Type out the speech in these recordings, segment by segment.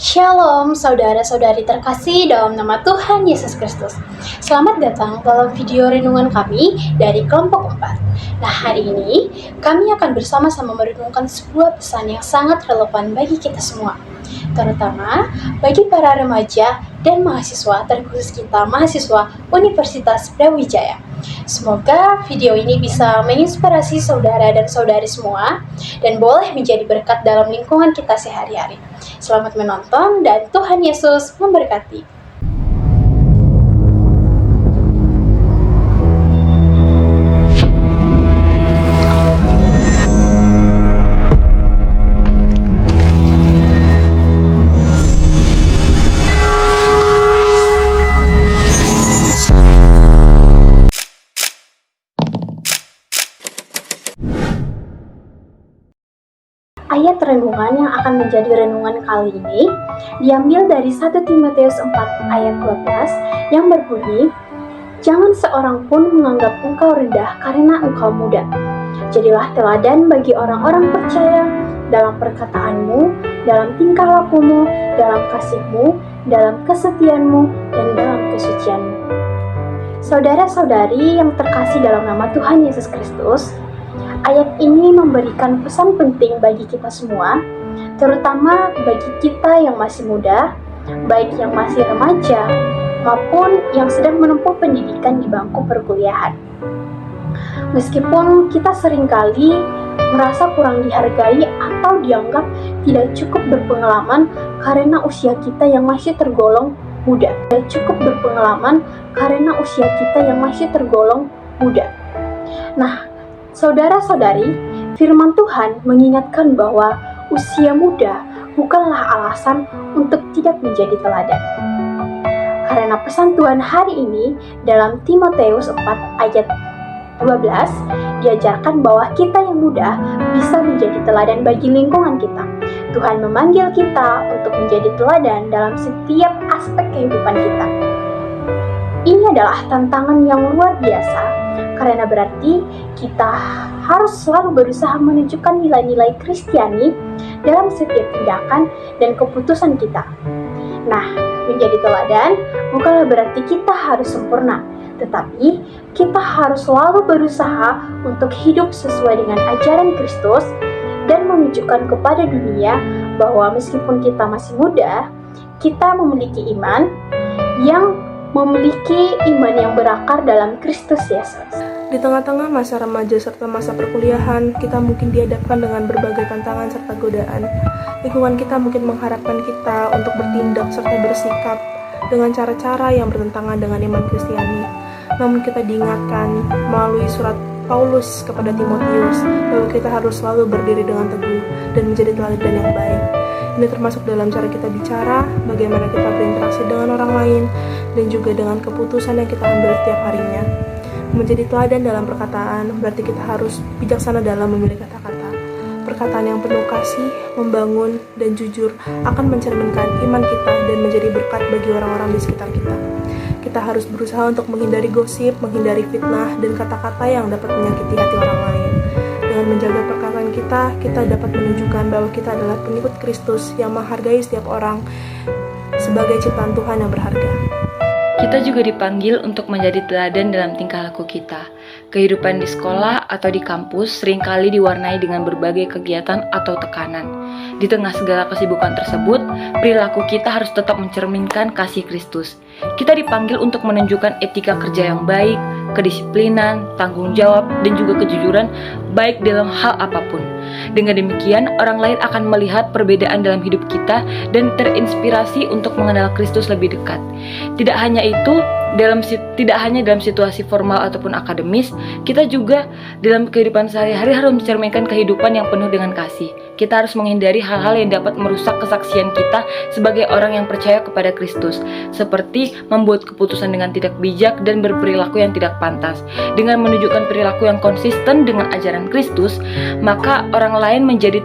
Shalom saudara-saudari terkasih dalam nama Tuhan Yesus Kristus. Selamat datang dalam video renungan kami dari kelompok 4. Nah, hari ini kami akan bersama-sama merenungkan sebuah pesan yang sangat relevan bagi kita semua, terutama bagi para remaja dan mahasiswa, terkhusus kita mahasiswa Universitas Brawijaya. Semoga video ini bisa menginspirasi saudara dan saudari semua dan boleh menjadi berkat dalam lingkungan kita sehari-hari. Selamat menonton dan Tuhan Yesus memberkati. Ayat renungan yang akan menjadi renungan kali ini diambil dari 1 Timotius 4 ayat 12 yang berbunyi, "Jangan seorang pun menganggap engkau rendah karena engkau muda. Jadilah teladan bagi orang-orang percaya dalam perkataanmu, dalam tingkah lakumu, dalam kasihmu, dalam kesetiaanmu, dan dalam kesucianmu." Saudara-saudari yang terkasih dalam nama Tuhan Yesus Kristus, ayat ini memberikan pesan penting bagi kita semua, terutama bagi kita yang masih muda, baik yang masih remaja, maupun yang sedang menempuh pendidikan di bangku perkuliahan. Meskipun kita seringkali merasa kurang dihargai atau dianggap tidak cukup berpengalaman karena usia kita yang masih tergolong muda. Tidak cukup berpengalaman karena usia kita yang masih tergolong muda. Nah, saudara-saudari, firman Tuhan mengingatkan bahwa usia muda bukanlah alasan untuk tidak menjadi teladan. Karena pesan Tuhan hari ini dalam Timotius 4 ayat 12 diajarkan bahwa kita yang muda bisa menjadi teladan bagi lingkungan kita. Tuhan memanggil kita untuk menjadi teladan dalam setiap aspek kehidupan kita. Ini adalah tantangan yang luar biasa, karena berarti kita harus selalu berusaha menunjukkan nilai-nilai Kristiani dalam setiap tindakan dan keputusan kita. Nah, menjadi teladan bukanlah berarti kita harus sempurna, tetapi kita harus selalu berusaha untuk hidup sesuai dengan ajaran Kristus dan menunjukkan kepada dunia bahwa meskipun kita masih muda, kita memiliki iman yang berakar dalam Kristus Yesus. Di tengah-tengah masa remaja serta masa perkuliahan, kita mungkin dihadapkan dengan berbagai tantangan serta godaan. Lingkungan kita mungkin mengharapkan kita untuk bertindak serta bersikap dengan cara-cara yang bertentangan dengan iman Kristiani. Namun kita diingatkan melalui surat Paulus kepada Timotius bahwa kita harus selalu berdiri dengan teguh dan menjadi teladan yang baik. Ini termasuk dalam cara kita bicara, bagaimana kita berinteraksi dengan orang lain, dan juga dengan keputusan yang kita ambil setiap harinya. Menjadi teladan dalam perkataan berarti kita harus bijaksana dalam memilih kata-kata. Perkataan yang penuh kasih, membangun, dan jujur akan mencerminkan iman kita dan menjadi berkat bagi orang-orang di sekitar kita. Kita harus berusaha untuk menghindari gosip, menghindari fitnah, dan kata-kata yang dapat menyakiti hati orang lain. Dengan menjaga perkataan kita dapat menunjukkan bahwa kita adalah pengikut Kristus yang menghargai setiap orang sebagai ciptaan Tuhan yang berharga. Kita juga dipanggil untuk menjadi teladan dalam tingkah laku kita. Kehidupan di sekolah atau di kampus seringkali diwarnai dengan berbagai kegiatan atau tekanan. Di tengah segala kesibukan tersebut, perilaku kita harus tetap mencerminkan kasih Kristus. Kita dipanggil untuk menunjukkan etika kerja yang baik, kedisiplinan, tanggung jawab, dan juga kejujuran baik dalam hal apapun. Dengan demikian, orang lain akan melihat perbedaan dalam hidup kita dan terinspirasi untuk mengenal Kristus lebih dekat. Tidak hanya dalam situasi formal ataupun akademis, kita juga dalam kehidupan sehari-hari harus mencerminkan kehidupan yang penuh dengan kasih. Kita harus menghindari hal-hal yang dapat merusak kesaksian kita sebagai orang yang percaya kepada Kristus, seperti membuat keputusan dengan tidak bijak dan berperilaku yang tidak pantas. Dengan menunjukkan perilaku yang konsisten dengan ajaran Kristus, maka orang lain menjadi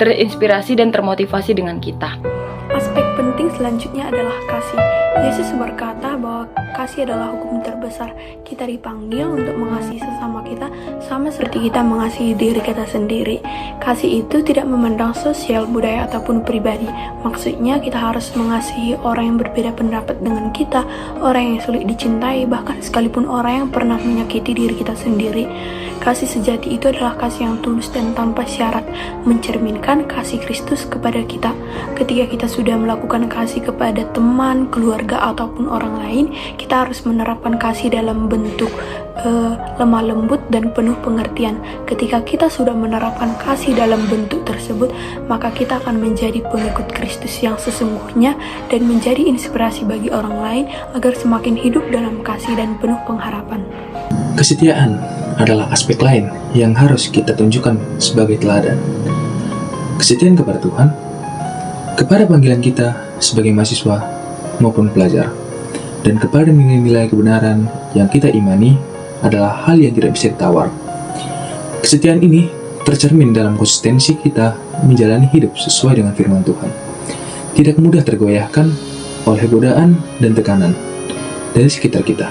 terinspirasi dan termotivasi dengan kita. Aspek penting selanjutnya adalah kasih. Yesus berkata bahwa kasih adalah hukum terbesar. Kita dipanggil untuk mengasihi sesama kita sama seperti kita mengasihi diri kita sendiri. Kasih itu tidak memandang sosial, budaya, ataupun pribadi. Maksudnya kita harus mengasihi orang yang berbeda pendapat dengan kita, orang yang sulit dicintai, bahkan sekalipun orang yang pernah menyakiti diri kita sendiri. Kasih sejati itu adalah kasih yang tulus dan tanpa syarat, mencerminkan kasih Kristus kepada kita. Ketika kita sudah melakukan kasih kepada teman, keluarga, ataupun orang lain, kita harus menerapkan kasih dalam bentuk lemah lembut dan penuh pengertian. Ketika kita sudah menerapkan kasih dalam bentuk tersebut, maka kita akan menjadi pengikut Kristus yang sesungguhnya dan menjadi inspirasi bagi orang lain agar semakin hidup dalam kasih dan penuh pengharapan. Kesetiaan adalah aspek lain yang harus kita tunjukkan sebagai teladan. Kesetiaan kepada Tuhan, kepada panggilan kita sebagai mahasiswa maupun pelajar, dan kepada nilai-nilai kebenaran yang kita imani adalah hal yang tidak bisa ditawar. Kesetiaan ini tercermin dalam konsistensi kita menjalani hidup sesuai dengan firman Tuhan. Tidak mudah tergoyahkan oleh godaan dan tekanan dari sekitar kita.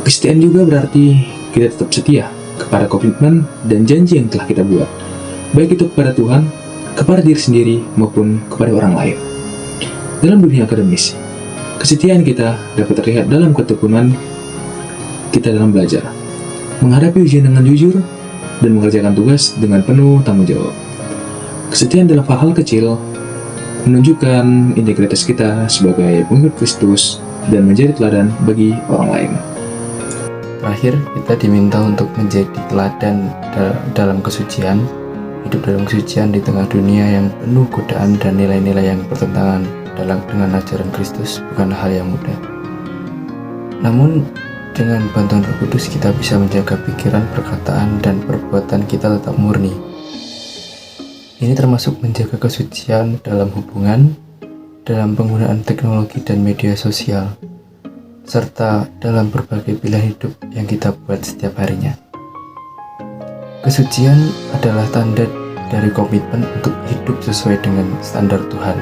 Kesetiaan juga berarti kita tetap setia kepada komitmen dan janji yang telah kita buat, baik itu kepada Tuhan, kepada diri sendiri, maupun kepada orang lain. Dalam dunia akademis, kesetiaan kita dapat terlihat dalam ketekunan kita dalam belajar, menghadapi ujian dengan jujur, dan mengerjakan tugas dengan penuh tanggung jawab. Kesetiaan dalam hal-hal kecil menunjukkan integritas kita sebagai pengikut Kristus dan menjadi teladan bagi orang lain. Terakhir, kita diminta untuk menjadi teladan dalam kesucian, hidup dalam kesucian di tengah dunia yang penuh godaan dan nilai-nilai yang bertentangan dengan ajaran Kristus bukan hal yang mudah. Namun, dengan bantuan Roh Kudus kita bisa menjaga pikiran, perkataan, dan perbuatan kita tetap murni. Ini termasuk menjaga kesucian dalam hubungan, dalam penggunaan teknologi dan media sosial, serta dalam berbagai pilihan hidup yang kita buat setiap harinya. Kesucian adalah tanda dari komitmen untuk hidup sesuai dengan standar Tuhan.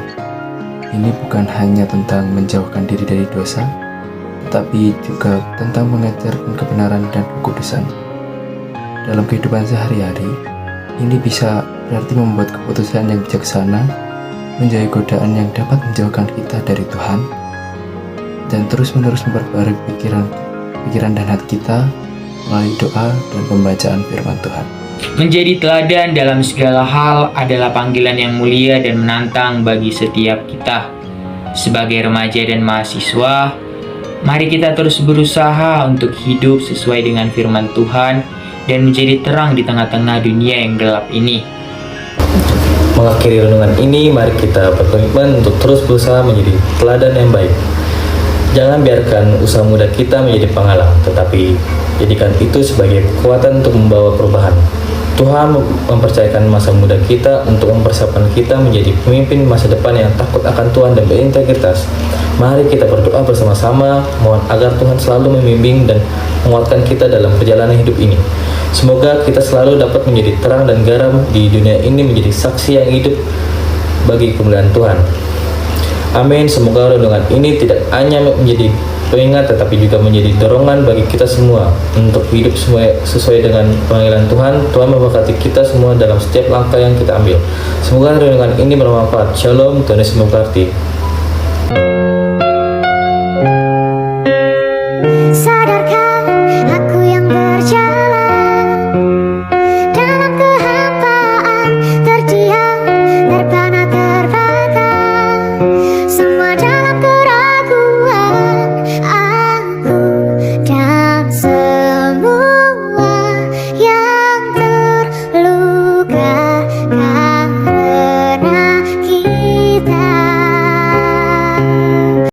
Ini bukan hanya tentang menjauhkan diri dari dosa, tetapi juga tentang mengajarkan kebenaran dan kekudusan. Dalam kehidupan sehari-hari, ini bisa berarti membuat keputusan yang bijaksana, menjauhi godaan yang dapat menjauhkan kita dari Tuhan, dan terus-menerus memperbarui pikiran dan hati kita melalui doa dan pembacaan firman Tuhan. Menjadi teladan dalam segala hal adalah panggilan yang mulia dan menantang bagi setiap kita. Sebagai remaja dan mahasiswa, mari kita terus berusaha untuk hidup sesuai dengan firman Tuhan dan menjadi terang di tengah-tengah dunia yang gelap ini. Mengakhiri renungan ini, mari kita berkomitmen untuk terus berusaha menjadi teladan yang baik. Jangan biarkan usaha muda kita menjadi penghalang, tetapi jadikan itu sebagai kekuatan untuk membawa perubahan. Tuhan mempercayakan masa muda kita untuk mempersiapkan kita menjadi pemimpin masa depan yang takut akan Tuhan dan berintegritas. Mari kita berdoa bersama-sama, mohon agar Tuhan selalu membimbing dan menguatkan kita dalam perjalanan hidup ini. Semoga kita selalu dapat menjadi terang dan garam di dunia ini, menjadi saksi yang hidup bagi kemuliaan Tuhan. Amin. Semoga renungan ini tidak hanya menjadi pengingat tetapi juga menjadi dorongan bagi kita semua untuk hidup sesuai dengan panggilan Tuhan. Tuhan memberkati kita semua dalam setiap langkah yang kita ambil. Semoga renungan ini bermanfaat. Shalom, Tuhan Yesus memberkati.